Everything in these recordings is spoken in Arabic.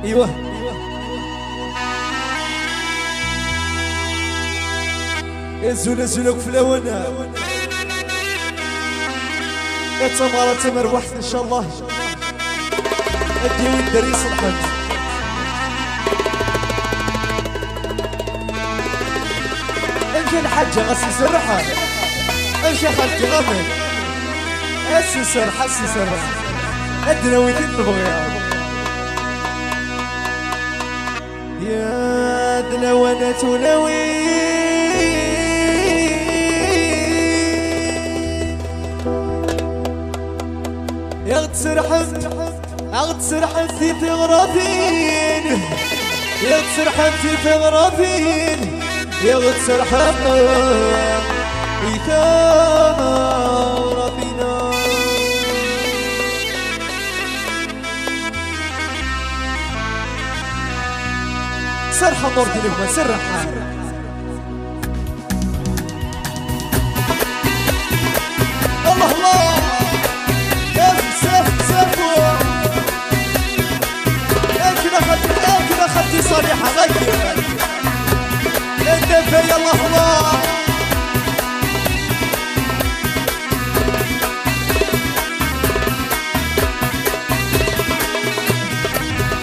ايوه زولك في الاوانا يا تمارة تمر واحد ان شاء الله ادي وين دري صلحت امشي الحاجة غسي سرحة امشي خالتي غمل حسي سرح ادنا وين تبغي يا دنا وانا تناوي اغتسرحت في ثغراتين اغتسرحت في ثغراتين اغتسرحت في ثغراتنا سرحة نور ديالكم سرحة الله الله خدتي صريحة غير الدفا يا الله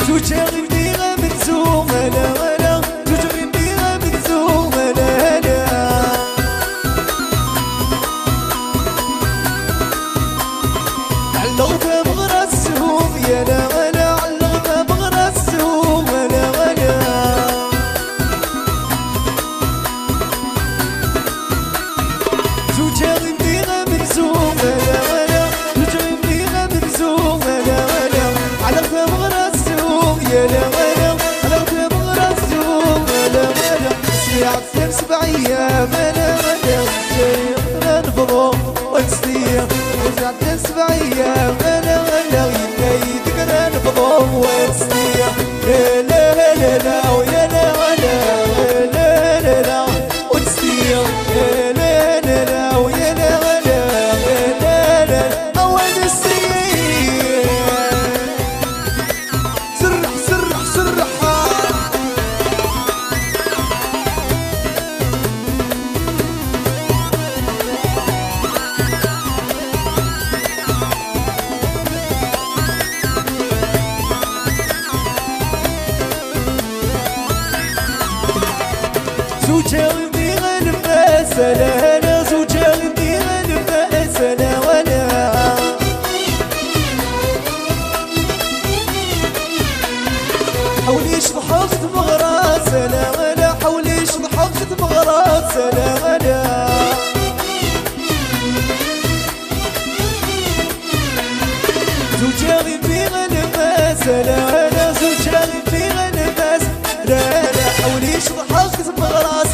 تجاري بيها من زوم لا تجاري بيها من زوم لا علقتها بغرى السهوم يا لا سبع ايام انا جاي نفضو ونسير رجعت 7 ايام انا جاي نفضو ونسير يا لا لا لا ويا لا لا لا لا ونسير يا لا لا لا ويا لا لا لا او نسير سرح زوجة بيها نفاس لا زوجة بيها نفاس لا ولا حوليش ضحكت بغراس لا ولا حوليش ضحكت بغراس لا ولا زوجة بيها نفاس لا زوجة بيها نفاس لا حوليش ضحكت بغراس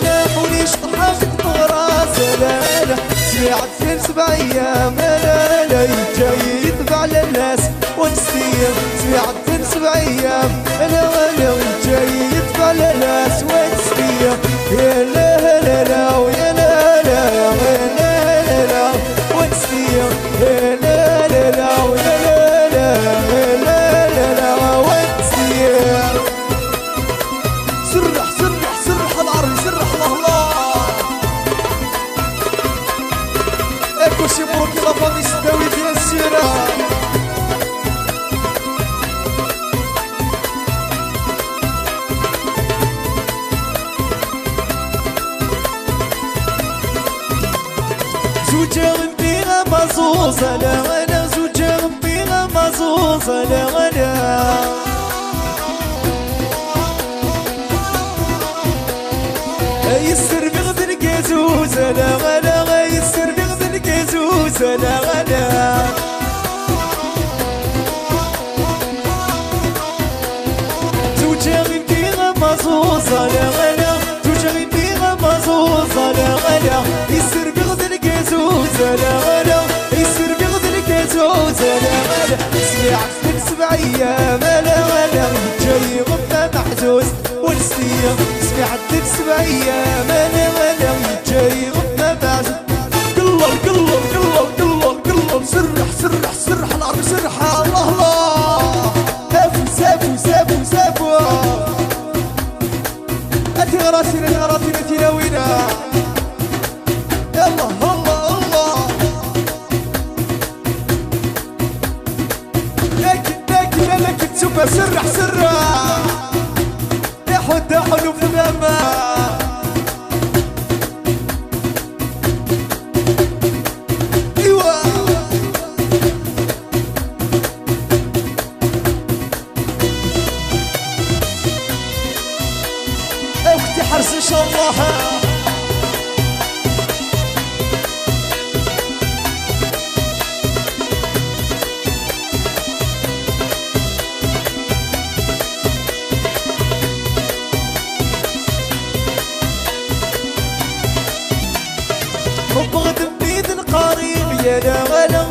لا حوليش ضحكت بغراس لا سمعت في 7 ايام لا جاي يتبع للناس ونسير سمعت في 7 ايام لا جاي يتبع للناس ونسير يا لا لا لا ويا لا لا لا لا ونسير يا لا لا لا ويا لا لا لا لا ونسير سرح العربي سرح الله اكو شي مبروك لا فامي سداوي ديال السيرة زوجة بيها مزوزة لا غلا زوجة بيها مزوزة لا غلا يسر بغد الكازوزة لا غلا يسر بغد الكازوزة لا غلا زوجة بيها مزوزة لا غلا زوجة بيها مزوزة لا غلا يسر بغد الكازوزة لا غلا يسر بغد الكازوزة لا غلا سمعت في 7 ايام لا غلا جاي غبة محزوز ونسير سمعت في 7 ايام لا جاي غبة محزوز قلب سرح العربي سرح الله الله سافو سيرة غراتي تلاوينا يلا الله الله لكن لك تسوبها سرح يحود حلو في الأمان اختي حرص ان شاء الله وبغد بيد قريب يا لا ولا